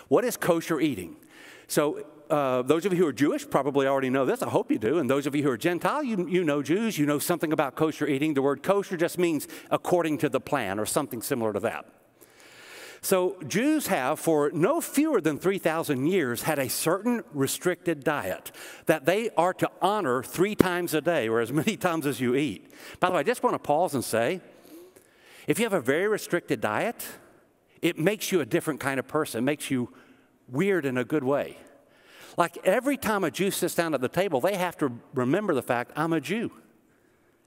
What is kosher eating? So those of you who are Jewish probably already know this. I hope you do. And those of you who are Gentile, you know Jews. You know something about kosher eating. The word kosher just means according to the plan or something similar to that. So Jews have, for no fewer than 3,000 years, had a certain restricted diet that they are to honor 3 times a day, or as many times as you eat. By the way, I just want to pause and say, if you have a very restricted diet, it makes you a different kind of person. It makes you weird in a good way. Like every time a Jew sits down at the table, they have to remember the fact, I'm a Jew.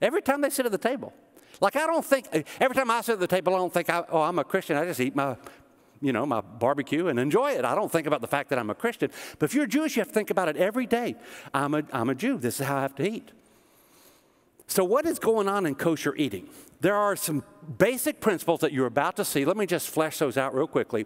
Every time they sit at the table. Like I don't think, every time I sit at the table, I don't think, oh, I'm a Christian. I just eat my, my barbecue and enjoy it. I don't think about the fact that I'm a Christian. But if you're Jewish, you have to think about it every day. I'm a Jew. This is how I have to eat. So what is going on in kosher eating? There are some basic principles that you're about to see. Let me just flesh those out real quickly.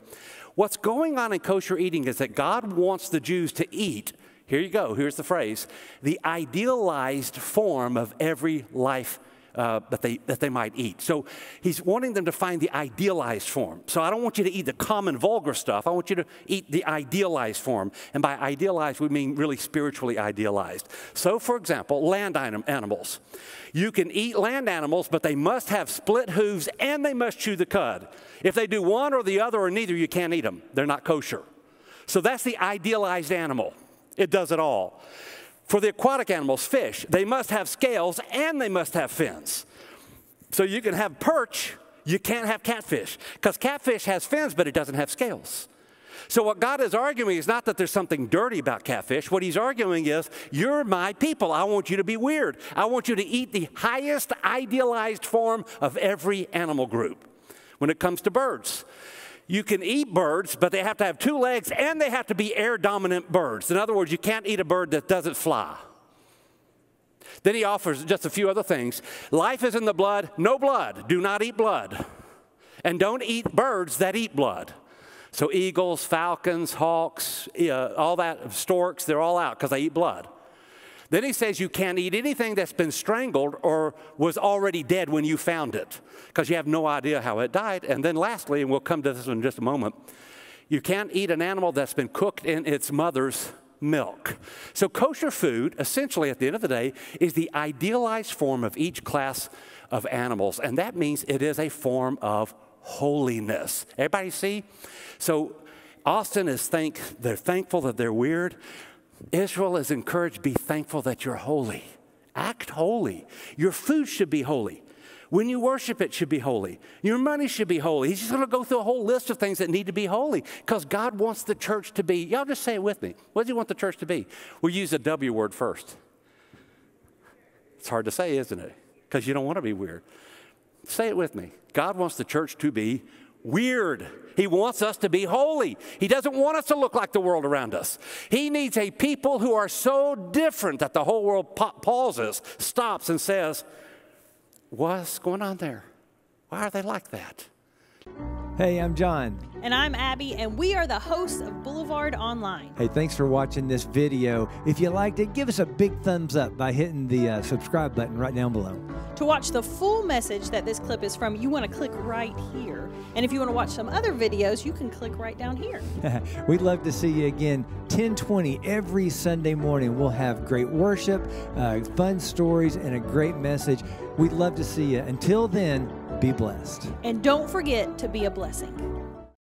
What's going on in kosher eating is that God wants the Jews to eat, here you go, here's the phrase, the idealized form of every life that they might eat. So he's wanting them to find the idealized form. So I don't want you to eat the common vulgar stuff. I want you to eat the idealized form. And by idealized, we mean really spiritually idealized. So for example, land animals. You can eat land animals, but they must have split hooves and they must chew the cud. If they do one or the other or neither, you can't eat them. They're not kosher. So that's the idealized animal. It does it all. For the aquatic animals, fish, they must have scales and they must have fins. So you can have perch, you can't have catfish, because catfish has fins, but it doesn't have scales. So what God is arguing is not that there's something dirty about catfish. What he's arguing is, you're my people. I want you to be weird. I want you to eat the highest idealized form of every animal group. When it comes to birds, you can eat birds, but they have to have 2 legs and they have to be air-dominant birds. In other words, you can't eat a bird that doesn't fly. Then he offers just a few other things. Life is in the blood, no blood. Do not eat blood. And don't eat birds that eat blood. So eagles, falcons, hawks, all that, storks, they're all out because they eat blood. Then he says you can't eat anything that's been strangled or was already dead when you found it, because you have no idea how it died. And then lastly, and we'll come to this in just a moment, you can't eat an animal that's been cooked in its mother's milk. So kosher food, essentially at the end of the day, is the idealized form of each class of animals. And that means it is a form of holiness. Everybody see? So Austin is they're thankful that they're weird. Israel is encouraged, be thankful that you're holy. Act holy. Your food should be holy. When you worship, it should be holy. Your money should be holy. He's just going to go through a whole list of things that need to be holy, because God wants the church to be, y'all just say it with me. What does he want the church to be? We'll use the W word first. It's hard to say, isn't it? Because you don't want to be weird. Say it with me. God wants the church to be weird. He wants us to be holy. He doesn't want us to look like the world around us. He needs a people who are so different that the whole world pauses, stops, and says, what's going on there? Why are they like that? Hey, I'm John. And I'm Abby, and we are the hosts of Boulevard Online. Hey, thanks for watching this video. If you liked it, give us a big thumbs up by hitting the subscribe button right down below. To watch the full message that this clip is from, you want to click right here. And if you want to watch some other videos, you can click right down here. We'd love to see you again 10:20 every Sunday morning. We'll have great worship, fun stories, and a great message. We'd love to see you. Until then, be blessed. And don't forget to be a blessing.